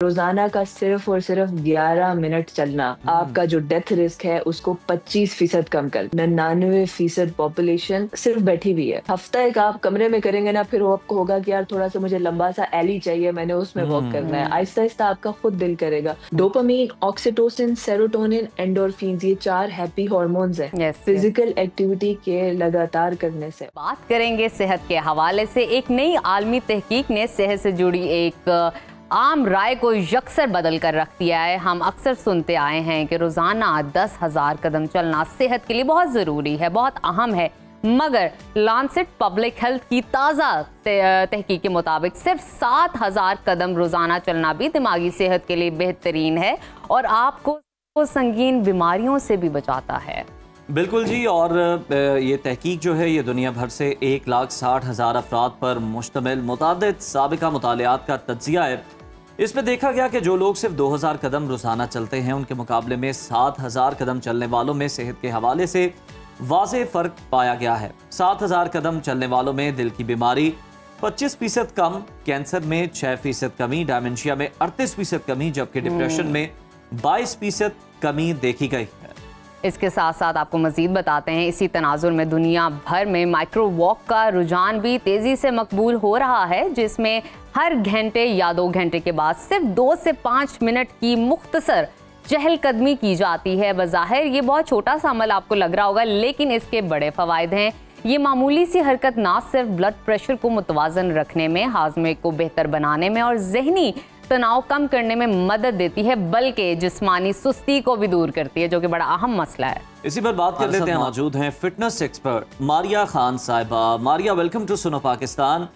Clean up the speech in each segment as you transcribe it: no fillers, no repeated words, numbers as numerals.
रोजाना का सिर्फ और सिर्फ 11 मिनट चलना आपका जो डेथ रिस्क है उसको 25% कम कर। 99% पॉपुलेशन सिर्फ बैठी हुई है। हफ्ता एक आप कमरे में करेंगे ना, फिर वो आपको होगा कि यार थोड़ा सा मुझे लंबा सा एली चाहिए, मैंने उसमें वॉक करना है। आहिस्ता आहिस्ता आपका खुद दिल करेगा। डोपामीन, ऑक्सीटोसिन, सेरोटोनिन, एंडोर्फिन, ये 4 हैप्पी हॉर्मोन्स हैं फिजिकल एक्टिविटी के लगातार करने से। बात करेंगे सेहत के हवाले से। एक नई आलमी तहकीक ने सेहत से जुड़ी एक आम राय को यकसर बदल कर रख दिया है। हम अक्सर सुनते आए हैं कि रोजाना 10,000 कदम चलना सेहत के लिए बहुत ज़रूरी है, बहुत अहम है। मगर लांसेट पब्लिक हेल्थ की ताज़ा तहकीक के मुताबिक सिर्फ 7,000 कदम रोजाना चलना भी दिमागी सेहत के लिए बेहतरीन है और आपको संगीन बीमारियों से भी बचाता है। बिल्कुल जी। और ये तहकीक जो है ये दुनिया भर से 1,60,000 अफराद पर मुश्तमिल मुतादिद साबिका मुतालियात का तज्जिया है। इसमें देखा गया कि जो लोग सिर्फ 2,000 कदम रोजाना चलते हैं उनके मुकाबले में 7,000 कदम चलने वालों में सेहत के हवाले से वाज़ेह फ़र्क पाया गया है। 7,000 कदम चलने वालों में दिल की बीमारी 25% कम, कैंसर में 6% कमी, डायमेंशिया में 38% कमी, जबकि डिप्रेशन में 22% कमी देखी गई है। इसके साथ साथ आपको मजीद बताते हैं, इसी तनाजुर में दुनिया भर में माइक्रो वॉक का रुझान भी तेज़ी से मकबूल हो रहा है, जिसमें हर घंटे या 2 घंटे के बाद सिर्फ 2 से 5 मिनट की मुख्तसर चहलकदमी की जाती है। बज़ाहिर ये बहुत छोटा सा अमल आपको लग रहा होगा, लेकिन इसके बड़े फ़वाइद हैं। ये मामूली सी हरकत ना सिर्फ ब्लड प्रेशर को मुतवाज़न रखने में, हाजमे को बेहतर बनाने में और जहनी तनाव कम करने में मदद देती है, बल्कि जिस्मानी सुस्ती को भी दूर करती है, जो कि बड़ा अहम मसला है। इसी पर बात कर लेते हैं। मौजूद हैं फिटनेस एक्सपर्ट मारिया खान साहिबा। मारिया, वेलकम टू सुनो पाकिस्तान।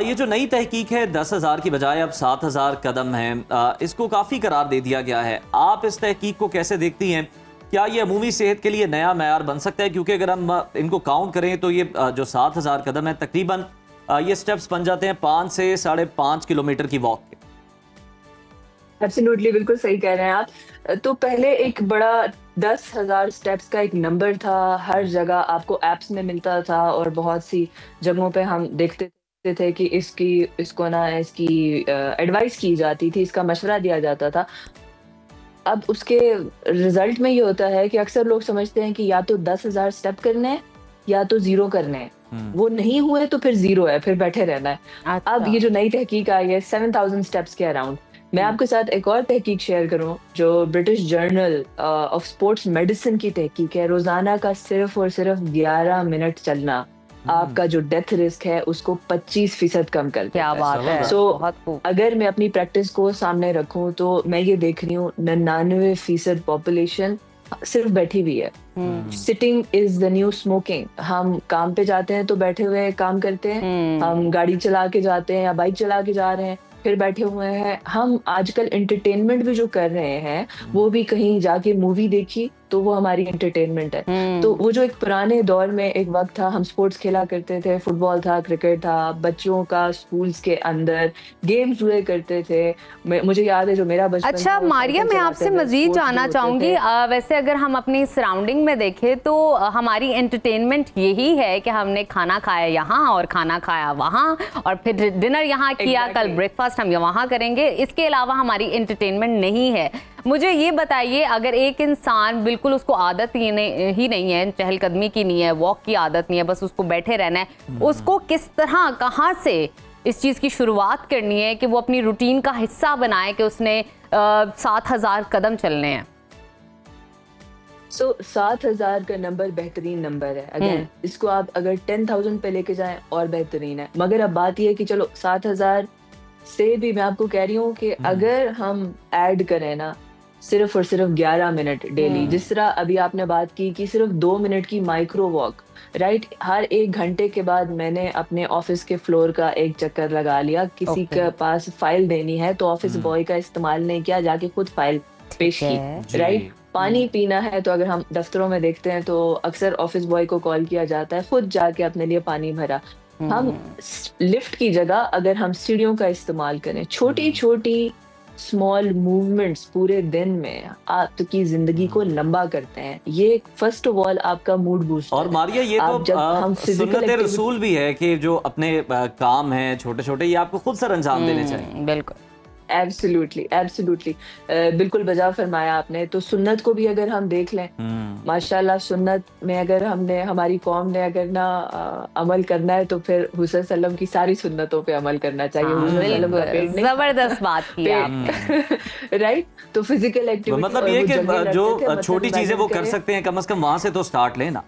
ये जो नई तहकीक है 10,000 की बजाय अब 7,000 कदम है, इसको काफ़ी करार दे दिया गया है। आप इस तहकीक को कैसे देखती हैं? क्या ये अमूमी सेहत के लिए नया मैयार बन सकता है? क्योंकि अगर हम इनको काउंट करें तो ये जो 7,000 कदम है तकरीबन ये स्टेप्स बन जाते हैं 5 से 5.5 किलोमीटर की वॉक के। एब्सोल्युटली, बिल्कुल सही कह रहे हैं आप। तो पहले एक बड़ा 10,000 स्टेप्स का एक नंबर था, हर जगह आपको एप्स में मिलता था और बहुत सी जगहों पे हम देखते थे कि इसकी एडवाइस की जाती थी, इसका मशवरा दिया जाता था। अब उसके रिजल्ट में ये होता है कि अक्सर लोग समझते हैं कि या तो 10,000 स्टेप करने हैं या तो 0 करने हैं। वो नहीं हुए तो फिर 0 है, फिर बैठे रहना है। अच्छा। अब ये जो नई तहकीक आई है 7,000 स्टेप्स के अराउंड, मैं आपके साथ एक और तहकीक शेयर करूं जो British journal of sports medicine की तहकीक है। रोजाना का सिर्फ और सिर्फ 11 मिनट चलना आपका जो डेथ रिस्क है उसको 25% कम कर देता है। क्या बात है। सो अगर मैं अपनी प्रैक्टिस को सामने रखूं तो मैं ये देख रही हूँ 99% पॉपुलेशन सिर्फ बैठी हुई है। Sitting is the new smoking. हम काम पे जाते हैं तो बैठे हुए काम करते हैं, हम गाड़ी चला के जाते हैं या बाइक चला के जा रहे हैं फिर बैठे हुए हैं। हम आजकल एंटरटेनमेंट भी जो कर रहे हैं वो भी कहीं जाके मूवी देखी तो वो हमारी एंटरटेनमेंट है। तो वो जो एक पुराने दौर में एक वक्त था, हम स्पोर्ट्स खेला करते थे, फुटबॉल था, क्रिकेट था, बच्चों का स्कूल्स के अंदर गेम्स हुए करते थे। मुझे याद है जो मेरा बचपन। अच्छा मारिया, मैं आपसे मजीद जानना चाहूंगी, वैसे अगर हम अपनी सराउंडिंग में देखें तो हमारी एंटरटेनमेंट यही है कि हमने खाना खाया यहाँ और खाना खाया वहाँ और फिर डिनर यहाँ किया, कल ब्रेकफास्ट हम वहाँ करेंगे। इसके अलावा हमारी एंटरटेनमेंट नहीं है। मुझे ये बताइए, अगर एक इंसान बिल्कुल उसको आदत ही नहीं है, चहलकदमी की नहीं है, वॉक की आदत नहीं है, बस उसको बैठे रहना है, उसको किस तरह, कहाँ से इस चीज़ की शुरुआत करनी है कि वो अपनी रूटीन का हिस्सा बनाए कि उसने 7,000 कदम चलने हैं? 7,000 का नंबर बेहतरीन नंबर है। अगेन इसको आप अगर 10,000 पे लेके जाएं और बेहतरीन है। मगर अब बात यह है कि चलो 7,000 से भी मैं आपको कह रही हूँ कि अगर हम ऐड करें ना सिर्फ और सिर्फ 11 मिनट डेली, जिस तरह अभी आपने बात की कि सिर्फ 2 मिनट की माइक्रो वॉक, राइट, हर 1 घंटे के बाद मैंने अपने ऑफिस के फ्लोर का एक चक्कर लगा लिया। किसी के पास फाइल देनी है तो ऑफिस बॉय का इस्तेमाल नहीं किया, जाके खुद फाइल पेश की, राइट। पानी पीना है तो अगर हम दफ्तरों में देखते हैं तो अक्सर ऑफिस बॉय को कॉल किया जाता है, खुद जाके अपने लिए पानी भरा। हम लिफ्ट की जगह अगर हम सीढ़ियों का इस्तेमाल करें, छोटी छोटी स्मॉल मूवमेंट्स पूरे दिन में आपकी जिंदगी को लंबा करते हैं। ये फर्स्ट ऑफ ऑल आपका मूड बूस्ट। और मारिया, ये तो सुन्नत रसूल भी है कि जो अपने काम हैं छोटे छोटे, ये आपको खुद सर अंजाम देने चाहिए। बिल्कुल, एब्सोल्युटली एब्सोल्युटली, बिल्कुल बजा फरमाया आपने। तो सुन्नत को भी अगर हम देख लें, माशाल्लाह सुन्नत में अगर हमने, हमारी कौम ने अगर ना अमल करना है तो फिर हुसैन सल्लम की सारी सुन्नतों पे अमल करना चाहिए। जबरदस्त बात की आपने। राइट, तो फिजिकल एक्टिविटी मतलब ये कि जो छोटी चीजें वो कर सकते हैं, कम से कम वहां से तो स्टार्ट लेना।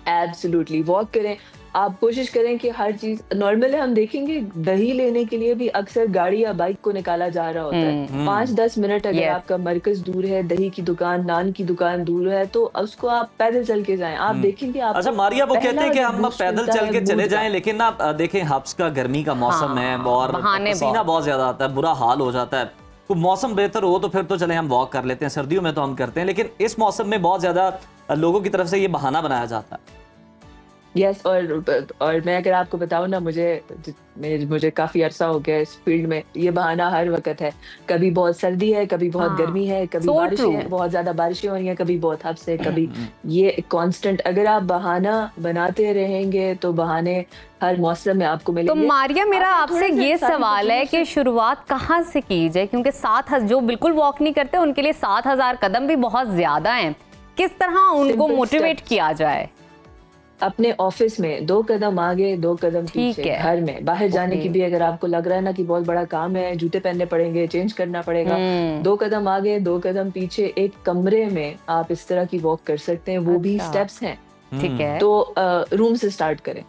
एब्सोल्युटली, वॉक करें। आप कोशिश करें कि हर चीज नॉर्मली, हम देखेंगे दही लेने के लिए भी अक्सर गाड़ी या बाइक को निकाला जा रहा होता है। 5-10 मिनट अगर आपका मरकज दूर है, दही की दुकान, नान की दुकान दूर है, तो उसको आप पैदल चल के जाएं। आप देखेंगे आप। अच्छा मारिया, वो कहते हैं कि हम पैदल चल के चले जाएं, लेकिन आप देखें हब्स का गर्मी का मौसम है और पसीना बहुत ज्यादा आता है, बुरा हाल हो जाता है। तो मौसम बेहतर हो तो फिर तो चले हम वॉक कर लेते हैं, सर्दियों में तो हम करते हैं, लेकिन इस मौसम में बहुत ज्यादा लोगों की तरफ से ये बहाना बनाया जाता है। यस, और मैं अगर आपको बताऊं ना, मुझे काफी अरसा हो गया इस फील्ड में। ये बहाना हर वक्त है, कभी बहुत सर्दी है, कभी बहुत गर्मी है, कभी बारिशें हैं, बहुत ज्यादा बारिशें हो रही हैं, कभी बहुत हब्स है, कभी ये कांस्टेंट। अगर आप बहाना बनाते रहेंगे तो बहाने हर मौसम में आपको मिलेंगे। तो मारिया, मेरा आपसे ये सवाल है कि शुरुआत कहाँ से की जाए, क्योंकि 7,000 जो बिल्कुल वॉक नहीं करते उनके लिए 7,000 कदम भी बहुत ज्यादा हैं। किस तरह उनको मोटिवेट किया जाए? अपने ऑफिस में 2 कदम आगे 2 कदम पीछे, घर में बाहर जाने की भी अगर आपको लग रहा है ना कि बहुत बड़ा काम है, जूते पहनने पड़ेंगे, चेंज करना पड़ेगा, 2 कदम आगे 2 कदम पीछे, एक कमरे में आप इस तरह की वॉक कर सकते हैं। वो भी स्टेप्स हैं, ठीक है। तो रूम से स्टार्ट करें।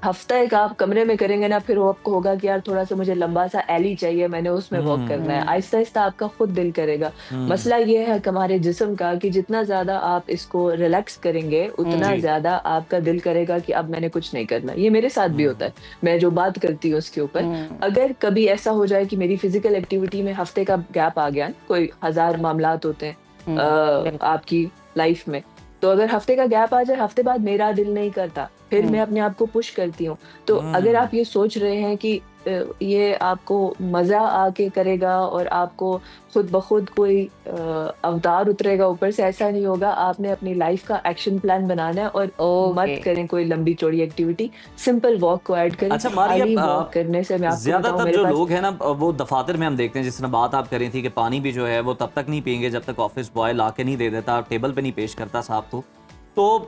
हफ्ता एक आप कमरे में करेंगे ना, फिर वो आपको होगा कि यार थोड़ा सा मुझे लंबा सा एली चाहिए, मैंने उसमें वॉक करना है। आहिस्ता आहिस्ता आपका खुद दिल करेगा। मसला ये है हमारे जिस्म का कि जितना ज्यादा आप इसको रिलैक्स करेंगे उतना ज्यादा आपका दिल करेगा कि अब मैंने कुछ नहीं करना। ये मेरे साथ भी होता है, मैं जो बात करती हूँ उसके ऊपर। अगर कभी ऐसा हो जाए कि मेरी फिजिकल एक्टिविटी में हफ्ते का गैप आ गया, कोई 1000 मामलात होते हैं आपकी लाइफ में, तो अगर हफ्ते का गैप आ जाए, हफ्ते बाद मेरा दिल नहीं करता, फिर मैं अपने आप को पुश करती हूँ। तो अगर आप ये सोच रहे हैं कि ये आपको मजा आके करेगा और आपको खुद ब खुद कोई अवतार उतरेगा ऊपर से, ऐसा नहीं होगा। आपने अपनी लाइफ का एक्शन प्लान बनाना है और मत करें कोई लंबी चौड़ी एक्टिविटी, सिंपल वॉक को ऐड करें। अच्छा मारिया, वॉक करने से मैं आपको ज्यादातर जो लोग हैं ना, वो दफातर में हम देखते हैं, जिस तरह बात आप करी थी कि पानी भी जो है वो तब तक नहीं पियेंगे जब तक ऑफिस बॉय ला के नहीं दे देता, टेबल पे नहीं पेश करता साहब। तो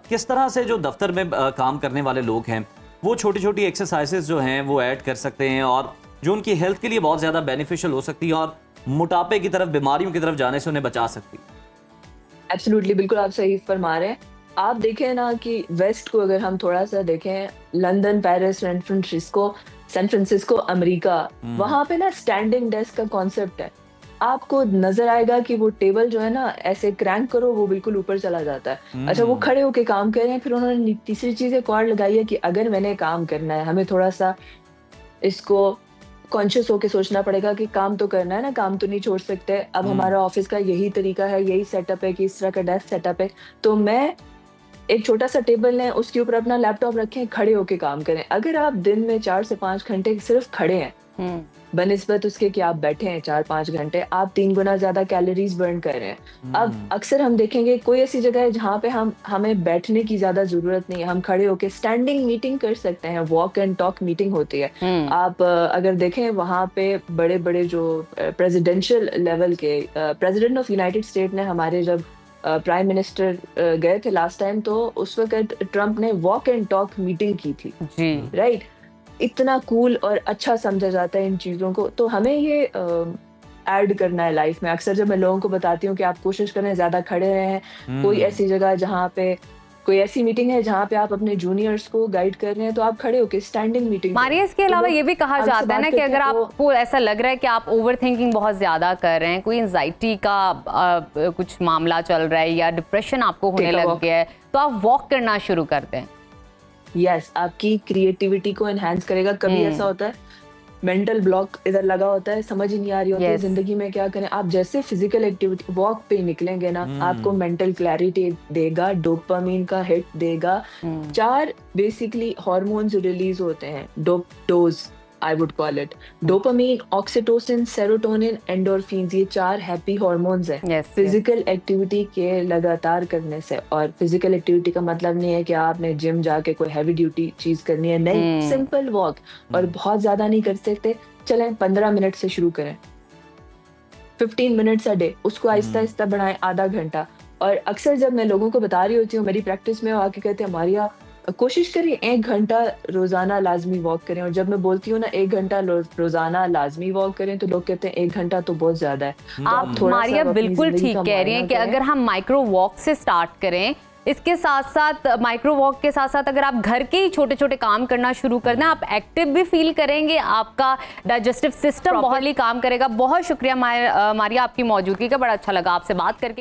किस तरह से जो दफ्तर में काम करने वाले लोग हैं वो छोटी छोटी एक्सरसाइजेस जो हैं वो ऐड कर सकते हैं और जो उनकी हेल्थ के लिए बहुत ज़्यादा बेनिफिशियल हो सकती है और मोटापे की तरफ, बीमारियों की तरफ जाने से उन्हें बचा सकती है? एब्सोल्युटली, बिल्कुल आप सही फरमा रहे हैं। आप देखें ना कि वेस्ट को अगर हम थोड़ा सा देखें, London, Paris, San Francisco, America, वहां पे ना स्टैंडिंग डेस्क का कॉन्सेप्ट है। आपको नजर आएगा कि वो टेबल जो है ना, ऐसे क्रैंक करो वो बिल्कुल ऊपर चला जाता है। अच्छा, वो खड़े होके काम कर रहे हैं। फिर उन्होंने तीसरी चीज एक और लगाई है कि अगर मैंने काम करना है, हमें थोड़ा सा इसको कॉन्शियस होके सोचना पड़ेगा कि काम तो करना है ना, काम तो नहीं छोड़ सकते। अब हमारा ऑफिस का यही तरीका है, यही सेटअप है कि इस तरह का डेस्क सेटअप है, तो मैं एक छोटा सा टेबल लें, उसके ऊपर अपना लैपटॉप रखें, खड़े होके काम करें। अगर आप दिन में 4 से 5 घंटे सिर्फ खड़े हैं बनिस्बत उसके कि आप बैठे हैं 4-5 घंटे, आप 3 गुना ज्यादा कैलोरीज बर्न कर रहे हैं। अब अक्सर हम देखेंगे कोई ऐसी जगह है जहाँ पे हमें बैठने की ज्यादा जरूरत नहीं है, हम खड़े होके स्टैंडिंग मीटिंग कर सकते हैं, वॉक एंड टॉक मीटिंग होती है। आप अगर देखें वहाँ पे बड़े बड़े जो प्रेसिडेंशियल लेवल के प्रेसिडेंट ऑफ यूनाइटेड स्टेट ने हमारे जब प्राइम मिनिस्टर गए थे लास्ट टाइम, तो उस वक्त ट्रम्प ने वॉक एंड टॉक मीटिंग की थी, राइट। इतना कूल और अच्छा समझा जाता है इन चीज़ों को, तो हमें ये ऐड करना है लाइफ में। अक्सर जब मैं लोगों को बताती हूँ कि आप कोशिश करें ज़्यादा खड़े रहें, कोई ऐसी जगह जहाँ पे कोई ऐसी मीटिंग है जहाँ पे आप अपने जूनियर्स को गाइड कर रहे हैं, तो आप खड़े होकर स्टैंडिंग मीटिंग। मारिया, इसके अलावा ये भी कहा जाता है ना कि अगर आपको ऐसा लग रहा है कि आप ओवर थिंकिंग बहुत ज्यादा कर रहे हैं, कोई एंजाइटी का कुछ मामला चल रहा है या डिप्रेशन आपको होने लग गया है, तो आप वॉक करना शुरू कर दें। यस, आपकी क्रिएटिविटी को एनहांस करेगा। कभी ऐसा होता है मेंटल ब्लॉक इधर लगा होता है, समझ ही नहीं आ रही होती है जिंदगी में क्या करें। आप जैसे फिजिकल एक्टिविटी वॉक पे निकलेंगे ना, आपको मेंटल क्लैरिटी देगा, डोपामिन का हिट देगा। 4 बेसिकली हॉर्मोन्स रिलीज होते हैं, dose I would call it. Dopamine, oxytocin, serotonin, endorphins, ये 4 हैप्पी हॉर्मोन्स हैं फिजिकल एक्टिविटी के लगातार करने से। और फिजिकल एक्टिविटी का मतलब नहीं है कि आपने जिम जाके कोई हैवी ड्यूटी चीज करनी है, नहीं, सिंपल वॉक। और बहुत ज्यादा नहीं कर सकते, चलें 15 मिनट से शुरू करें, 15 मिनट्स अ डे, उसको आहिस्ता आहिस्ता बढ़ाएं आधा घंटा। और अक्सर जब मैं लोगों को बता रही होती हूँ मेरी प्रैक्टिस में, वो आके कहते हैं मारिया कोशिश करिए 1 घंटा रोजाना लाजमी वॉक करें। और जब मैं बोलती हूँ ना 1 घंटा रोजाना लाजमी वॉक करें, तो लोग कहते हैं 1 घंटा तो बहुत ज्यादा है। आप मारिया बिल्कुल ठीक कह रही हैं कि अगर हम माइक्रो वॉक से स्टार्ट करें, इसके साथ साथ माइक्रो वॉक के साथ साथ अगर आप घर के ही छोटे छोटे काम करना शुरू कर दें, आप एक्टिव भी फील करेंगे, आपका डाइजेस्टिव सिस्टम बहुत ही काम करेगा। बहुत शुक्रिया मारिया आपकी मौजूदगी का, बड़ा अच्छा लगा आपसे बात करके।